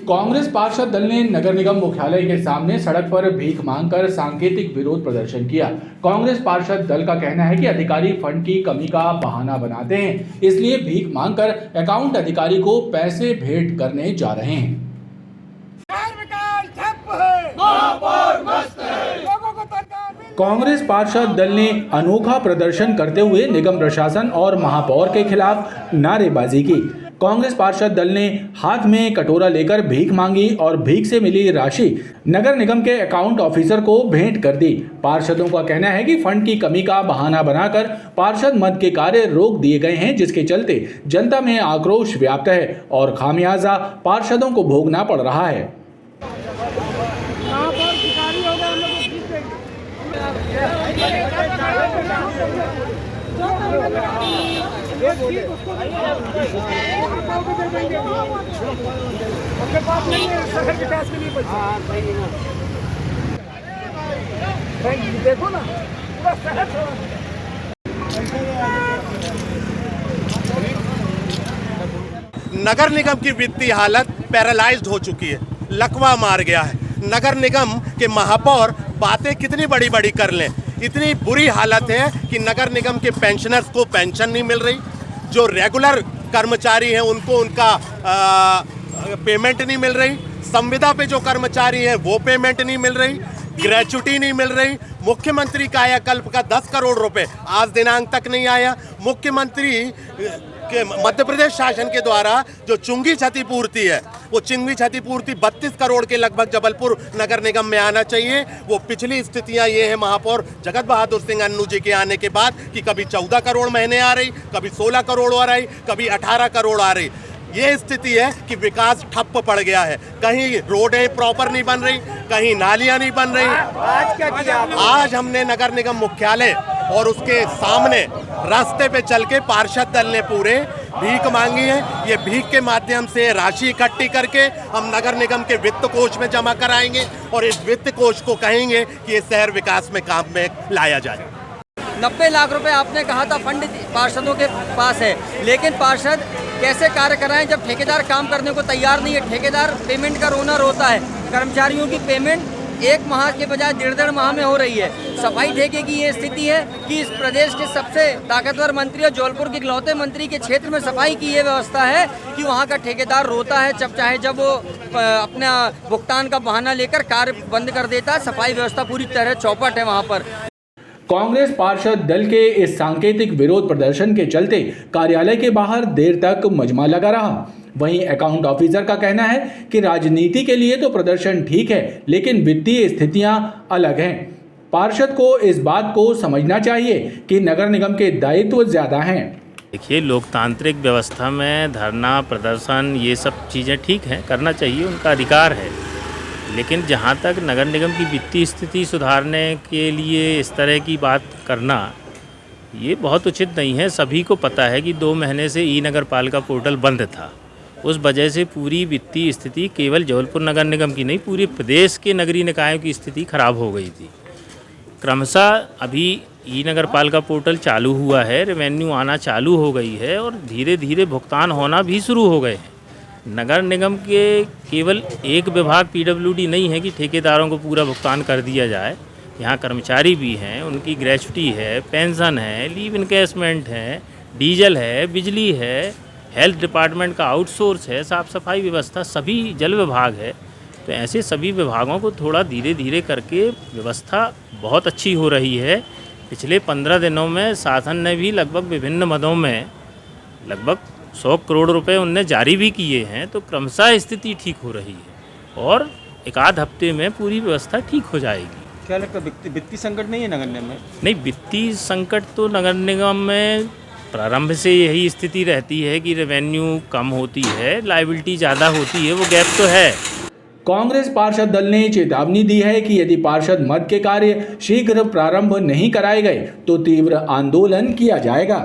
कांग्रेस पार्षद दल ने नगर निगम मुख्यालय के सामने सड़क पर भीख मांगकर सांकेतिक विरोध प्रदर्शन किया। कांग्रेस पार्षद दल का कहना है कि अधिकारी फंड की कमी का बहाना बनाते हैं, इसलिए भीख मांगकर अकाउंट अधिकारी को पैसे भेंट करने जा रहे हैं। कांग्रेस पार्षद दल ने अनोखा प्रदर्शन करते हुए निगम प्रशासन और महापौर के खिलाफ नारेबाजी की। कांग्रेस पार्षद दल ने हाथ में कटोरा लेकर भीख मांगी और भीख से मिली राशि नगर निगम के अकाउंट ऑफिसर को भेंट कर दी। पार्षदों का कहना है कि फंड की कमी का बहाना बनाकर पार्षद मद के कार्य रोक दिए गए हैं, जिसके चलते जनता में आक्रोश व्याप्त है और खामियाजा पार्षदों को भोगना पड़ रहा है। देखो ना, नगर निगम की वित्तीय हालत पैरालाइज्ड हो चुकी है, लकवा मार गया है। नगर निगम के महापौर बातें कितनी बड़ी बड़ी कर लें, इतनी बुरी हालत है कि नगर निगम के पेंशनर्स को पेंशन नहीं मिल रही, जो रेगुलर कर्मचारी हैं उनको उनका पेमेंट नहीं मिल रही, संविदा पे जो कर्मचारी हैं वो पेमेंट नहीं मिल रही, ग्रेच्युटी नहीं मिल रही। मुख्यमंत्री कायाकल्प का 10 करोड़ रुपए आज दिनांक तक नहीं आया। मुख्यमंत्री के मध्य प्रदेश शासन के द्वारा जो चुंगी क्षतिपूर्ति है, वो चुंगी क्षतिपूर्ति 32 करोड़ के लगभग जबलपुर नगर निगम में आना चाहिए। वो पिछली स्थितियां ये है महापौर जगत बहादुर सिंह अन्नू जी के आने के बाद कि कभी 14 करोड़ महीने आ रही, कभी 16 करोड़ आ रही, कभी 18 करोड़ आ रही। ये स्थिति है कि विकास ठप्प पड़ गया है। कहीं रोडें प्रॉपर नहीं बन रही, कहीं नालियां नहीं बन रही। आज क्या किया? आज हमने नगर निगम मुख्यालय और उसके सामने रास्ते पे चल के पार्षद दल ने पूरे भीख मांगी है। ये भीख के माध्यम से राशि इकट्ठी करके हम नगर निगम के वित्त कोष में जमा कराएंगे और इस वित्त कोष को कहेंगे कि ये शहर विकास में काम में लाया जाए। 90 लाख रुपए आपने कहा था फंड पार्षदों के पास है, लेकिन पार्षद कैसे कार्य कराएं जब ठेकेदार काम करने को तैयार नहीं है। ठेकेदार पेमेंट का रोना रोता है, कर्मचारियों की पेमेंट 1 माह के बजाय 1.5 माह में हो रही है। सफाई ठेके की ये स्थिति है कि इस प्रदेश के सबसे ताकतवर मंत्री और जबलपुर के इकलौते मंत्री के क्षेत्र में सफाई की ये व्यवस्था है कि वहाँ का ठेकेदार रोता है जब वो अपना भुगतान का बहाना लेकर कार्य बंद कर देता है। सफाई व्यवस्था पूरी तरह चौपट है वहाँ पर। कांग्रेस पार्षद दल के इस सांकेतिक विरोध प्रदर्शन के चलते कार्यालय के बाहर देर तक मजमा लगा रहा। वहीं अकाउंट ऑफिसर का कहना है कि राजनीति के लिए तो प्रदर्शन ठीक है, लेकिन वित्तीय स्थितियां अलग हैं। पार्षद को इस बात को समझना चाहिए कि नगर निगम के दायित्व ज्यादा हैं। देखिए, लोकतांत्रिक व्यवस्था में धरना प्रदर्शन ये सब चीज़ें ठीक हैं, करना चाहिए, उनका अधिकार है। लेकिन जहाँ तक नगर निगम की वित्तीय स्थिति सुधारने के लिए इस तरह की बात करना, ये बहुत उचित नहीं है। सभी को पता है कि 2 महीने से ई नगर पालिका पोर्टल बंद था। उस वजह से पूरी वित्तीय स्थिति केवल जबलपुर नगर निगम की नहीं, पूरे प्रदेश के नगरीय निकायों की स्थिति खराब हो गई थी। क्रमशः अभी ई नगर पालिका पोर्टल चालू हुआ है, रेवेन्यू आना चालू हो गई है और धीरे धीरे भुगतान होना भी शुरू हो गए हैं। नगर निगम के केवल एक विभाग पीडब्ल्यूडी नहीं है कि ठेकेदारों को पूरा भुगतान कर दिया जाए। यहाँ कर्मचारी भी हैं, उनकी ग्रेच्युटी है, पेंशन है, लीव इनकैशमेंट है, डीजल है, बिजली है, हेल्थ डिपार्टमेंट का आउटसोर्स है, साफ़ सफाई व्यवस्था, सभी जल विभाग है। तो ऐसे सभी विभागों को थोड़ा धीरे धीरे करके व्यवस्था बहुत अच्छी हो रही है। पिछले 15 दिनों में शासन ने भी लगभग विभिन्न मदों में लगभग 100 करोड़ रुपए उनने जारी भी किए हैं। तो क्रमशः स्थिति ठीक हो रही है और 1 हफ्ते में पूरी व्यवस्था ठीक हो जाएगी। क्या लगता है वित्तीय संकट नहीं है नगर निगम में? नहीं, वित्तीय संकट तो नगर निगम में प्रारंभ से यही स्थिति रहती है कि रेवेन्यू कम होती है, लायबिलिटी ज़्यादा होती है, वो गैप तो है। कांग्रेस पार्षद दल ने चेतावनी दी है कि यदि पार्षद मद के कार्य शीघ्र प्रारंभ नहीं कराए गए तो तीव्र आंदोलन किया जाएगा।